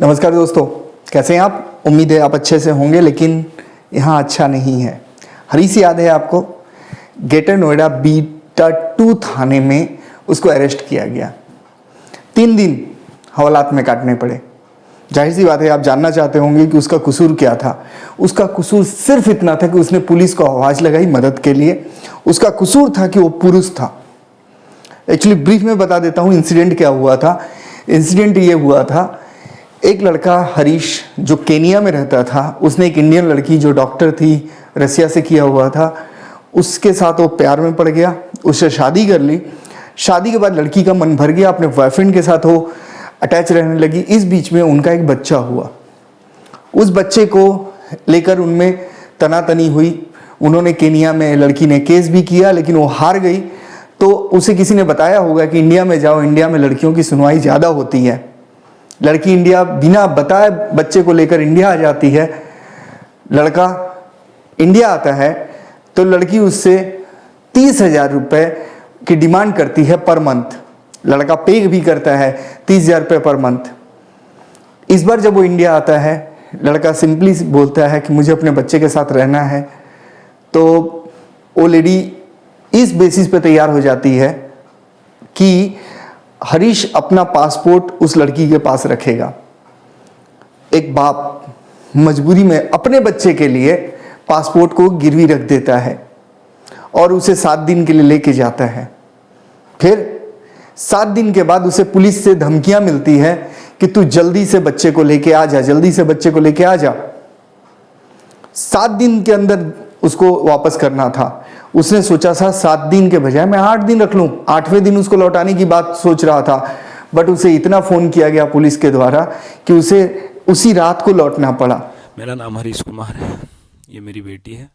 नमस्कार दोस्तों, कैसे हैं आप? उम्मीद है आप अच्छे से होंगे, लेकिन यहाँ अच्छा नहीं है। हरीश याद है आपको? ग्रेटर नोएडा बीटा 2 थाने में उसको अरेस्ट किया गया। 3 दिन हवालात में काटने पड़े। जाहिर सी बात है, आप जानना चाहते होंगे कि उसका कसूर क्या था। उसका कसूर सिर्फ इतना था कि उसने पुलिस को आवाज़ लगाई मदद के लिए। उसका कसूर था कि वो पुरुष था। एक्चुअली ब्रीफ में बता देता हूँ इंसिडेंट क्या हुआ था। इंसिडेंट ये हुआ था, एक लड़का हरीश जो केनिया में रहता था, उसने एक इंडियन लड़की जो डॉक्टर थी, रसिया से किया हुआ था, उसके साथ वो प्यार में पड़ गया, उससे शादी कर ली। शादी के बाद लड़की का मन भर गया, अपने बॉयफ्रेंड के साथ वो अटैच रहने लगी। इस बीच में उनका एक बच्चा हुआ। उस बच्चे को लेकर उनमें तनातनी हुई। उन्होंने केनिया में, लड़की ने केस भी किया, लेकिन वो हार गई। तो उसे किसी ने बताया होगा कि इंडिया में जाओ, इंडिया में लड़कियों की सुनवाई ज़्यादा होती है। लड़की इंडिया बिना बताए बच्चे को लेकर इंडिया आ जाती है। लड़का इंडिया आता है तो लड़की उससे 30,000 रुपये की डिमांड करती है पर मंथ। लड़का पे भी करता है 30,000 रुपये पर मंथ। इस बार जब वो इंडिया आता है, लड़का सिंपली बोलता है कि मुझे अपने बच्चे के साथ रहना है। तो वो लेडी इस बेसिस पे तैयार हो जाती है कि हरीश अपना पासपोर्ट उस लड़की के पास रखेगा। एक बाप मजबूरी में अपने बच्चे के लिए पासपोर्ट को गिरवी रख देता है और उसे 7 दिन के लिए लेके जाता है। फिर 7 दिन के बाद उसे पुलिस से धमकियां मिलती है कि तू जल्दी से बच्चे को लेके आ जा, जल्दी से बच्चे को लेके आ जा। 7 दिन के अंदर उसको वापस करना था। उसने सोचा था 7 दिन के बजाय मैं 8 दिन रख लूं। 8वें दिन उसको लौटाने की बात सोच रहा था, बट उसे इतना फोन किया गया पुलिस के द्वारा कि उसे उसी रात को लौटना पड़ा। मेरा नाम हरीश कुमार है, ये मेरी बेटी है।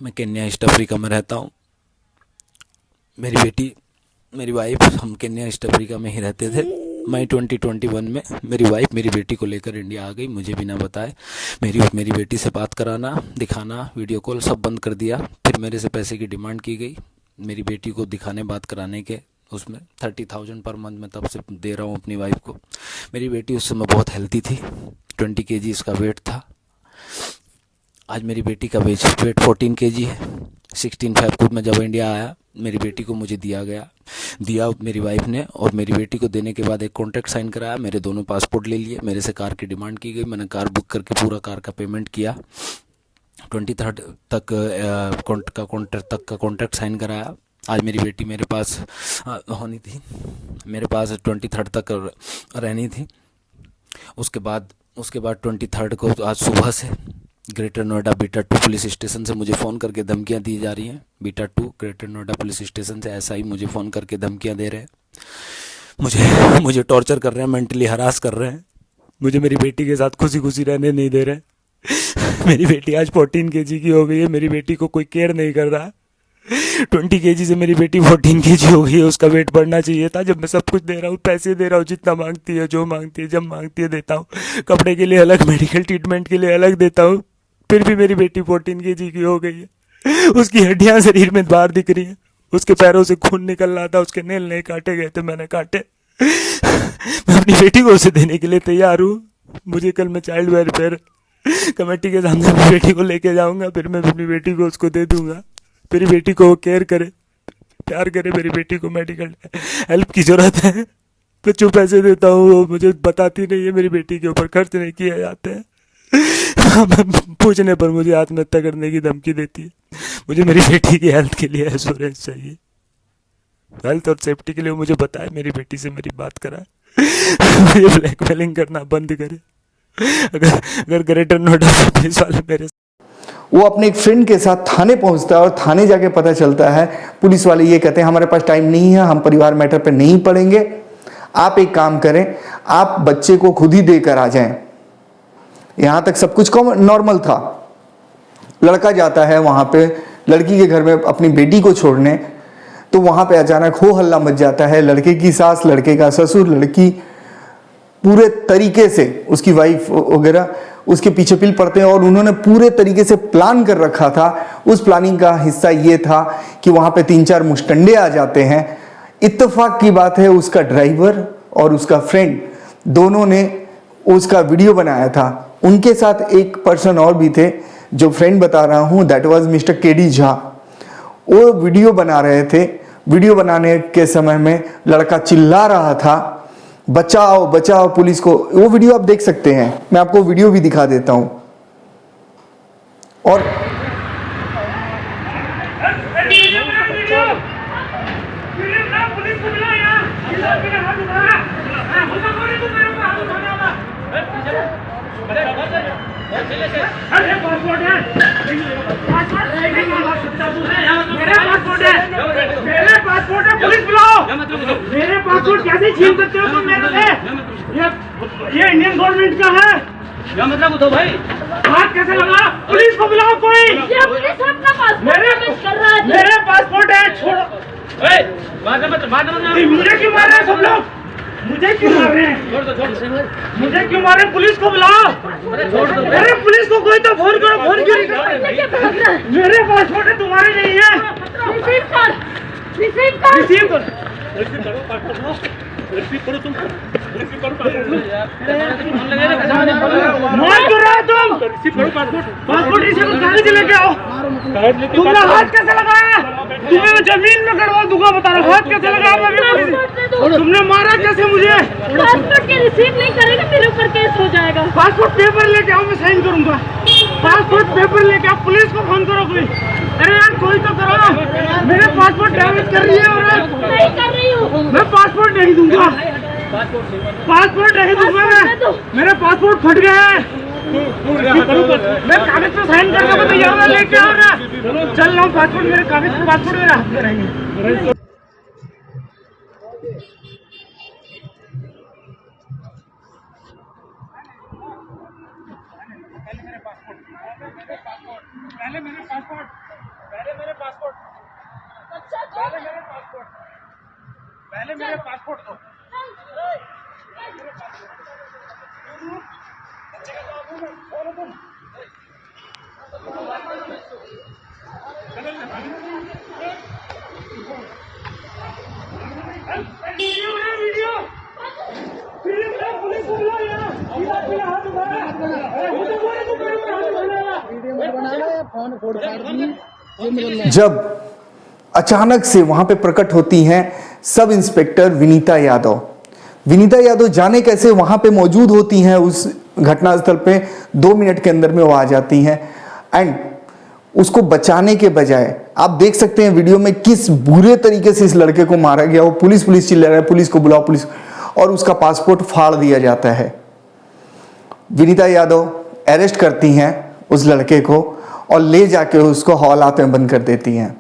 मैं केन्या ईस्ट अफ्रीका में रहता हूँ। मेरी बेटी, मेरी वाइफ, हम केन्या ईस्ट अफ्रीका में ही रहते थे। मई 2021 में मेरी वाइफ मेरी बेटी को लेकर इंडिया आ गई, मुझे बिना बताए। मेरी बेटी से बात कराना, दिखाना, वीडियो कॉल सब बंद कर दिया। फिर मेरे से पैसे की डिमांड की गई। मेरी बेटी को दिखाने, बात कराने के उसमें 30,000 पर मंथ में तब से दे रहा हूँ अपनी वाइफ को। मेरी बेटी उस समय बहुत हेल्थी थी, 20 kg इसका वेट था। आज मेरी बेटी का वेट 14 kg है। 16 Feb को मैं जब इंडिया आया, मेरी बेटी को मुझे दिया मेरी वाइफ ने, और मेरी बेटी को देने के बाद एक कॉन्ट्रैक्ट साइन कराया। मेरे दोनों पासपोर्ट ले लिए। मेरे से कार की डिमांड की गई। मैंने कार बुक करके पूरा कार का पेमेंट किया। 23 तक का कॉन्ट्रैक्ट साइन कराया। आज मेरी बेटी मेरे पास होनी थी, मेरे पास 23 तक रहनी थी। उसके बाद 23 को आज सुबह से greater Noida beta 2 police station से मुझे फ़ोन करके धमकियां दी जा रही हैं। Beta 2 greater Noida police station से एसआई मुझे फ़ोन करके धमकियां दे रहे हैं। मुझे टॉर्चर कर रहे हैं, मेंटली हरास कर रहे हैं। मुझे मेरी बेटी के साथ खुशी रहने नहीं दे रहे। मेरी बेटी आज 14 kg की हो गई है। मेरी बेटी को कोई केयर नहीं कर रहा। 20 kg से मेरी बेटी 14 kg हो गई है। उसका वेट बढ़ना चाहिए था। जब मैं सब कुछ दे रहा हूँ, पैसे दे रहा हूँ, जितना मांगती है, जो मांगती है, जब मांगती है देता हूँ। कपड़े के लिए अलग, मेडिकल ट्रीटमेंट के लिए अलग देता हूँ। फिर भी मेरी बेटी 14 kg की हो गई है। उसकी हड्डियां शरीर में बाहर दिख रही है। उसके पैरों से खून निकल रहा था। उसके नेल नहीं काटे गए थे, मैंने काटे। मैं अपनी बेटी को उसे देने के लिए तैयार हूँ। मुझे कल मैं चाइल्ड वेलफेयर कमेटी के सामने अपनी बेटी को लेके जाऊंगा। फिर मैं अपनी बेटी को उसको दे दूंगा। मेरी बेटी को वो केयर करे, प्यार करे। मेरी बेटी को मेडिकल हेल्प की जरूरत है। मैं जो पैसे देता हूँ वो मुझे बताती नहीं है। मेरी बेटी के ऊपर खर्च नहीं किए जाते हैं। पूछने पर मुझे आत्महत्या करने की धमकी देती है। मुझे मेरी बेटी की हेल्थ के लिए एश्योरेंस चाहिए। हेल्थ और सेफ्टी के लिए मुझे बताए, मेरी बेटी से मेरी बात कराए। मुझे ब्लैकमेलिंग करना बंद करे। अगर ग्रेटर नोएडा पुलिस वाले मेरे, वो अपने एक फ्रेंड के साथ थाने पहुंचता है और थाने जाके पता चलता है, पुलिस वाले ये कहते हैं हमारे पास टाइम नहीं है, हम परिवार मैटर पे नहीं पड़ेंगे, आप एक काम करें, आप बच्चे को खुद ही देकर आ जाएं। यहाँ तक सब कुछ नॉर्मल था। लड़का जाता है वहाँ पे लड़की के घर में अपनी बेटी को छोड़ने, तो वहाँ पे अचानक हो हल्ला मच जाता है। लड़के की सास, लड़के का ससुर, लड़की पूरे तरीके से, उसकी वाइफ वगैरह उसके पीछे पिल पड़ते हैं। और उन्होंने पूरे तरीके से प्लान कर रखा था। उस प्लानिंग का हिस्सा ये था कि वहाँ पे 3-4 मुस्टंडे आ जाते हैं। इत्तेफाक की बात है, उसका ड्राइवर और उसका फ्रेंड दोनों ने उसका वीडियो बनाया था। उनके साथ एक पर्सन और भी थे, जो फ्रेंड बता रहा हूँ, that was mister KD Jha. वो वीडियो बना रहे थे। वीडियो बनाने के समय में लड़का चिल्ला रहा था, बचाओ बचाओ पुलिस को। वो वीडियो आप देख सकते हैं, मैं आपको वीडियो भी दिखा देता हूं। और मेरे पासपोर्ट है, पुलिस बुलाओ। मेरे पासपोर्ट कैसे छीन सकते हो तुम मेरे से? ये इंडियन गवर्नमेंट का है। क्या मतलब उठो भाई, हाथ कैसे लगा? पुलिस को बुलाओ कोई। ये पुलिस अपना पासपोर्ट कर रहा है। मेरे पासपोर्ट है, छोड़ो। मुझे क्यों मार रहे हैं सब लोग? मुझे क्यों मार रहे हैं? मुझे क्यों मार रहे हैं? पुलिस को बुलाओ। अरे पुलिस को कोई तो फोन करो। फोन क्यों नहीं कर रहे? मेरे पासपोर्ट है, तुम्हारे नहीं है। रिसीव करो तुम। मार क्यों रहे हो तुम? पासपोर्ट रिसीव करो, कागज लेके आओ। तुमने हाथ कैसे लगाया? तुम्हें मैं जमीन में गड़वा दूंगा, बता रहा हूँ। हाथ कैसे लगाया? तुमने मारा कैसे मुझे? पासपोर्ट के रिसीव नहीं करेगा, मेरे ऊपर केस हो जाएगा। पासपोर्ट पेपर लेके आओ, मैं साइन करूंगा। पासपोर्ट पेपर लेके आओ, पुलिस को फोन करो कोई। अरे यार कोई तो करो। मेरे पासपोर्ट डैमेज कर रही है औरत। नहीं कर रही हूँ। मैं पासपोर्ट नहीं दूंगा। पासपोर्ट नहीं दूंगा मैं। मेरे पासपोर्ट फट गए हैं। मैं कागज पे साइन करके मैं तैयार हूं, लेके आओ ना। चल रहा हूँ। पासपोर्ट मेरे कागज, पासपोर्ट मेरे हाथ में रहेंगे। पहले मेरे पासपोर्ट दो। पुलिस को बुलाओ यार। हाथ उठाया। जब अचानक से वहां पे प्रकट होती हैं सब इंस्पेक्टर विनीता यादव। विनीता यादव जाने कैसे वहां पे मौजूद होती हैं उस घटनास्थल पे। 2 मिनट के अंदर में वो आ जाती हैं एंड उसको बचाने के बजाय आप देख सकते हैं वीडियो में किस बुरे तरीके से इस लड़के को मारा गया। वो पुलिस चिल्ला रहा है, पुलिस को बुलाओ पुलिस, और उसका पासपोर्ट फाड़ दिया जाता है। विनीता यादव अरेस्ट करती हैं उस लड़के को और ले जाके उसको हवालात में बंद कर देती हैं।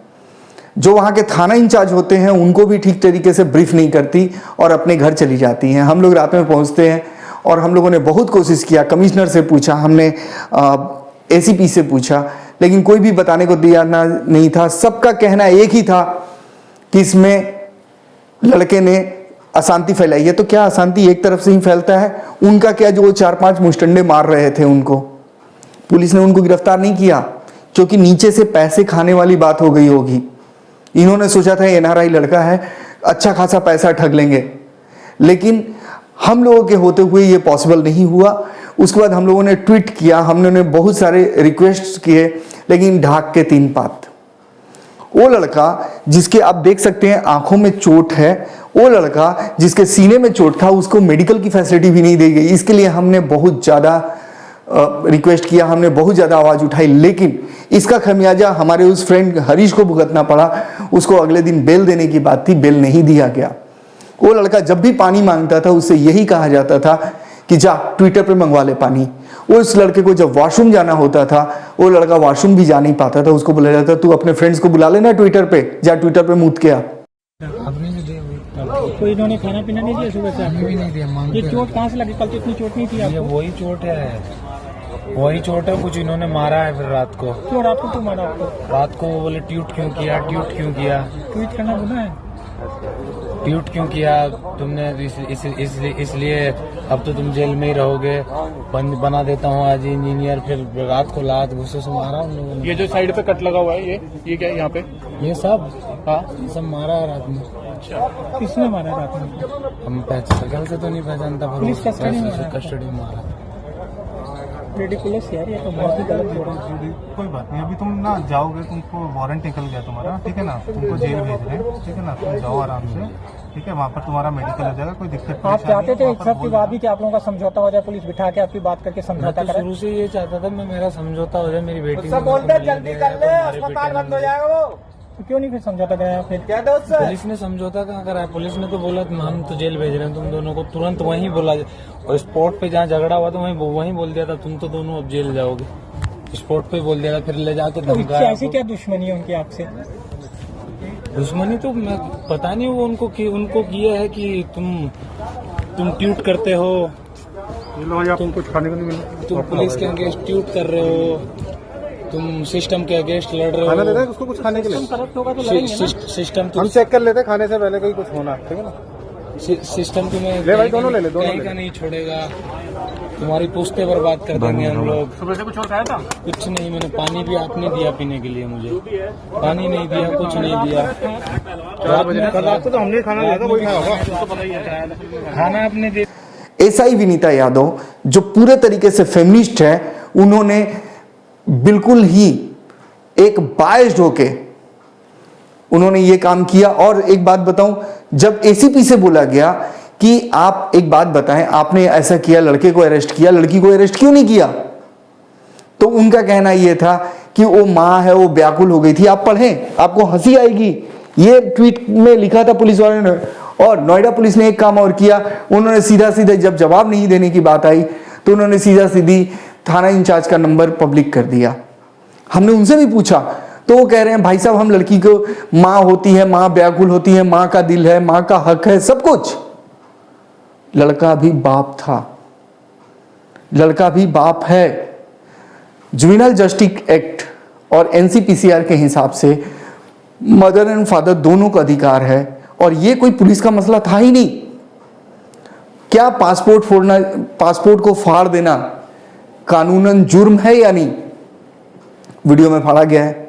जो वहाँ के थाना इंचार्ज होते हैं उनको भी ठीक तरीके से ब्रीफ नहीं करती और अपने घर चली जाती हैं। हम लोग रात में पहुँचते हैं और हम लोगों ने बहुत कोशिश किया, कमिश्नर से पूछा, हमने एसीपी से पूछा, लेकिन कोई भी बताने को तैयार नहीं था। सबका कहना एक ही था कि इसमें लड़के ने अशांति फैलाई है। तो क्या अशांति एक तरफ से ही फैलता है? उनका क्या, जो 4-5 मुस्टंडे मार रहे थे उनको, पुलिस ने उनको गिरफ्तार नहीं किया क्योंकि नीचे से पैसे खाने वाली बात हो गई होगी। इन्होंने सोचा था एनआरआई लड़का है, अच्छा खासा पैसा ठग लेंगे, लेकिन हम लोगों के होते हुए ये पॉसिबल नहीं हुआ। उसके बाद हम लोगों ने ट्वीट किया, हमने बहुत सारे रिक्वेस्ट किए, लेकिन ढाक के 3 पात। वो लड़का जिसके आप देख सकते हैं आंखों में चोट है, वो लड़का जिसके सीने में चोट था, उसको मेडिकल की फैसिलिटी भी नहीं दी गई। इसके लिए हमने बहुत ज़्यादा रिक्वेस्ट किया, हमने बहुत ज़्यादा आवाज़ उठाई, लेकिन इसका खमियाजा हमारे उस फ्रेंड हरीश को भुगतना पड़ा। उसको अगले दिन बेल देने की बात थी, बेल नहीं दिया गया। वो लड़का जब भी पानी मांगता था उससे यही कहा जाता था कि जा ट्विटर पे मंगवा ले पानी। उस लड़के को जब वॉशरूम जाना होता था, वो लड़का वॉशरूम भी जा नहीं पाता था। उसको बोला जाता तू अपने फ्रेंड्स को बुला लेना ट्विटर पे, जा ट्विटर पे मूत के आ। कोई इन्होंने खाना पीना नहीं दिया सुबह से? भी नहीं दिया। ये चोट कहाँ से लगी? कल तो इतनी चोट नहीं थी ये आपको। वही चोट है, कुछ इन्होंने मारा है फिर रात को। क्यों आपको क्यों मारा? आपको रात को बोले ट्वीट क्यों किया। ट्वीट करना गुनाह है? ट्वीट क्यों किया तुमने? इसलिए अब तो तुम जेल में ही रहोगे। बना देता हूँ आज इंजीनियर, फिर रात को लात घुसे से मारा उन लोगों ने। ये जो साइड पे कट लगा हुआ है ये क्या है यहाँ पे? ये सब हाँ सब मारा है रात में। किसने मारा रात में? हम शकल से तो नहीं पहचानता, पुलिस कस्टडी में मारा। रेडिकुलस यार, ये तो बहुत ही गलत हो रहा है। कोई बात नहीं, अभी तुम ना जाओगे, तुमको वारंट निकल गया तुम्हारा, ठीक है ना? तुमको जेल भेज रहे हैं, ठीक है ना? तुम जाओ आराम से, ठीक है? वहाँ पर तुम्हारा मेडिकल हो जाएगा, कोई दिक्कत आप चाहते थे एक सबके बाद भी कि आप लोगों का समझौता हो जाए, पुलिस बिठा के आपकी बात करके मैं समझौता तो करे? शुरू से ये चाहता था मैं मेरा समझौता हो जाए, मेरी बेटी बोलते जल्दी कर ले, अस्पताल बंद हो जाएगा वो। तो क्यों नहीं फिर समझौता कराया? फिर क्या दोस्त पुलिस ने समझौता कहाँ कराया? पुलिस ने तो बोला हम तो जेल भेज रहे हैं तुम दोनों को, तुरंत वहीं बोला। और स्पॉट पे जहाँ झगड़ा हुआ था वहीं बोल दिया था तुम तो दोनों अब जेल जाओगे। स्पॉट पे बोल दिया था, फिर ले जाके तो धमकाया। ऐसी क्या दुश्मनी है उनकी आपसे? दुश्मनी तो मैं पता नहीं, वो उनको किया है कि तुम ट्वीट करते हो, तुम कुछ खाने को नहीं मिला, तुम पुलिस के अगेंस्ट ट्वीट कर रहे हो, तुम सिस्टम के अगेंस्ट लड़ रहे खाना दे हो। रहे उसको कुछ खाने के लिए। करप्ट होगा तो लड़ेंगे ना। सिस्टम हम चेक कर लेते खाने से पहले, कोई कुछ होना, ठीक है ना? सिस्टम तुम्हें ले भाई, दोनों ले ले, दोनों कहीं ले। का नहीं छोड़ेगा, तुम्हारी पुश्ते बर्बाद कर देंगे हम लोग। सुबह से कुछ और खाया था? कुछ नहीं, मैंने पानी भी आपने दिया पीने के लिए, मुझे पानी नहीं दिया, कुछ नहीं दिया। कल रात को तो हमने खाना दिया था, वही खाया होगा। खाना आपने दे। एसआई विनीता यादव जो पूरे तरीके से फेमिनिस्ट है, उन्होंने बिल्कुल ही एक बायस्ड होके उन्होंने ये काम किया। और एक बात बताऊं, जब एसीपी से बोला गया कि आप एक बात बताएं, आपने ऐसा किया, लड़के को अरेस्ट किया, लड़की को अरेस्ट क्यों नहीं किया, तो उनका कहना यह था कि वो मां है, वो व्याकुल हो गई थी। आप पढ़ें, आपको हंसी आएगी, ये ट्वीट में लिखा था पुलिस वाले ने। और नोएडा पुलिस ने एक काम और किया, उन्होंने सीधा सीधा जब जवाब नहीं देने की बात आई तो उन्होंने सीधा सीधी थाना इंचार्ज का नंबर पब्लिक कर दिया। हमने उनसे भी पूछा तो वो कह रहे हैं भाई साहब, हम लड़की को, मां होती है, मां व्याकुल होती है, मां का दिल है, मां का हक है, सब कुछ। लड़का भी बाप था, लड़का भी बाप है। जुवेनाइल जस्टिस एक्ट और एनसीपीसीआर के हिसाब से मदर एंड फादर दोनों का अधिकार है, और ये कोई पुलिस का मसला था ही नहीं। क्या पासपोर्ट फोड़ना, पासपोर्ट को फाड़ देना कानूनन जुर्म है या नहीं? वीडियो में फाड़ा गया है,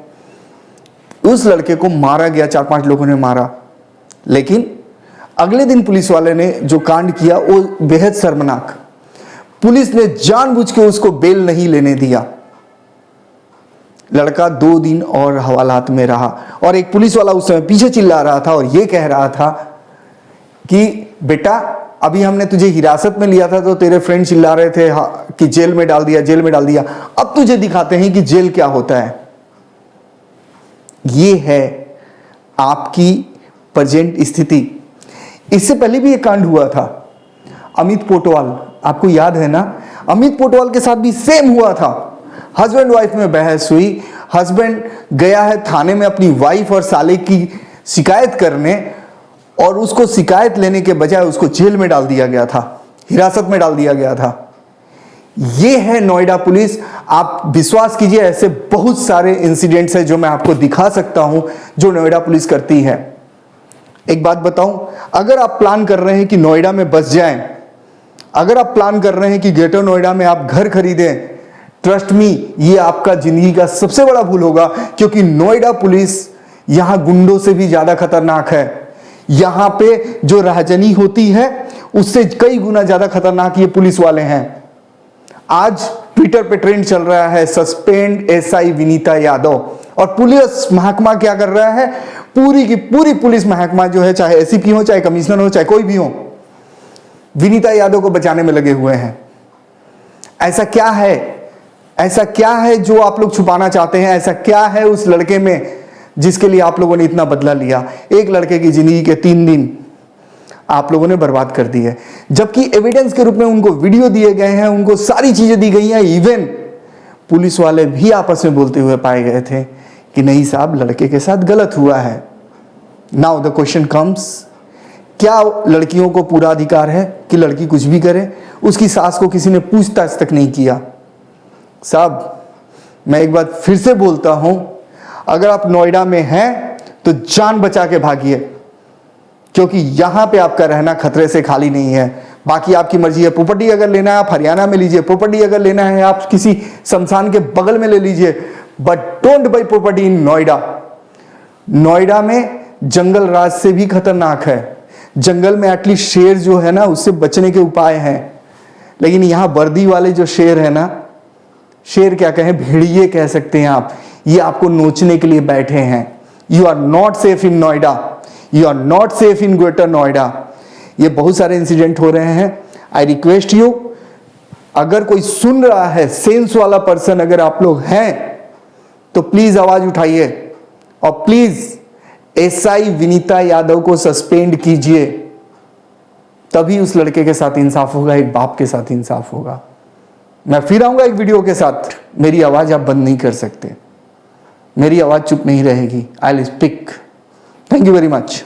उस लड़के को मारा गया, 4-5 लोगों ने मारा। लेकिन अगले दिन पुलिस वाले ने जो कांड किया वो बेहद शर्मनाक। पुलिस ने जानबूझ के उसको बेल नहीं लेने दिया। लड़का 2 दिन और हवालात में रहा, और एक पुलिस वाला उस समय पीछे चिल्ला रहा था और यह कह रहा था कि बेटा, अभी हमने तुझे हिरासत में लिया था तो तेरे फ्रेंड चिल्ला रहे थे कि जेल में डाल दिया, जेल में डाल दिया। अब तुझे दिखाते हैं कि जेल क्या होता है। ये है आपकी प्रेजेंट स्थिति। इससे पहले भी एक कांड हुआ था, अमित पोटवाल, आपको याद है ना? अमित पोटवाल के साथ भी सेम हुआ था। हस्बैंड वाइफ में बहस हुई, हस्बैंड गया है थाने में अपनी वाइफ और साले की शिकायत करने, और उसको शिकायत लेने के बजाय उसको जेल में डाल दिया गया था, हिरासत में डाल दिया गया था। ये है नोएडा पुलिस। आप विश्वास कीजिए, ऐसे बहुत सारे इंसिडेंट्स हैं जो मैं आपको दिखा सकता हूं जो नोएडा पुलिस करती है। एक बात बताऊं, अगर आप प्लान कर रहे हैं कि नोएडा में बस जाएं, अगर आप प्लान कर रहे हैं कि ग्रेटर नोएडा में आप घर खरीदें, ट्रस्ट मी, ये आपका जिंदगी का सबसे बड़ा भूल होगा, क्योंकि नोएडा पुलिस यहां गुंडों से भी ज्यादा खतरनाक है। यहां पे जो राहजनी होती है उससे कई गुना ज्यादा खतरनाक ये पुलिस वाले हैं। आज ट्विटर पे ट्रेंड चल रहा है, सस्पेंड एसआई विनीता यादव, और पुलिस महकमा क्या कर रहा है? पूरी की पूरी पुलिस महकमा जो है, चाहे एसीपी हो, चाहे कमिश्नर हो, चाहे कोई भी हो, विनीता यादव को बचाने में लगे हुए हैं। ऐसा क्या है, ऐसा क्या है जो आप लोग छुपाना चाहते हैं? ऐसा क्या है उस लड़के में जिसके लिए आप लोगों ने इतना बदला लिया? एक लड़के की जिंदगी के 3 दिन आप लोगों ने बर्बाद कर दी है, जबकि एविडेंस के रूप में उनको वीडियो दिए गए हैं, उनको सारी चीजें दी गई हैं। इवन पुलिस वाले भी आपस में बोलते हुए पाए गए थे कि नहीं साहब, लड़के के साथ गलत हुआ है। नाउ द क्वेश्चन कम्स, क्या लड़कियों को पूरा अधिकार है कि लड़की कुछ भी करे? उसकी सास को किसी ने पूछताछ तक नहीं किया। साहब, मैं एक बात फिर से बोलता हूं, अगर आप नोएडा में हैं तो जान बचा के भागिए, क्योंकि यहां पे आपका रहना खतरे से खाली नहीं है। बाकी आपकी मर्जी है, प्रॉपर्टी अगर लेना है आप हरियाणा में लीजिए, प्रॉपर्टी अगर लेना है आप किसी शमशान के बगल में ले लीजिए, but don't buy property in Noida. Noida में जंगल राज से भी खतरनाक है। जंगल में एटलीस्ट शेर जो है ना उससे बचने के उपाय हैं, लेकिन यहां वर्दी वाले जो शेर है ना, शेर क्या कहें, भेड़िए कह सकते हैं आप, ये आपको नोचने के लिए बैठे हैं। You are not safe in Noida, you are not safe in greater Noida. ये बहुत सारे इंसिडेंट हो रहे हैं। आई रिक्वेस्ट यू, अगर कोई सुन रहा है, सेंस वाला पर्सन अगर आप लोग हैं, तो प्लीज आवाज उठाइए और प्लीज एसआई विनीता यादव को सस्पेंड कीजिए, तभी उस लड़के के साथ इंसाफ होगा, एक बाप के साथ इंसाफ होगा। मैं फिर आऊंगा एक वीडियो के साथ। मेरी आवाज आप बंद नहीं कर सकते, मेरी आवाज चुप नहीं रहेगी। I will speak. Thank you very much.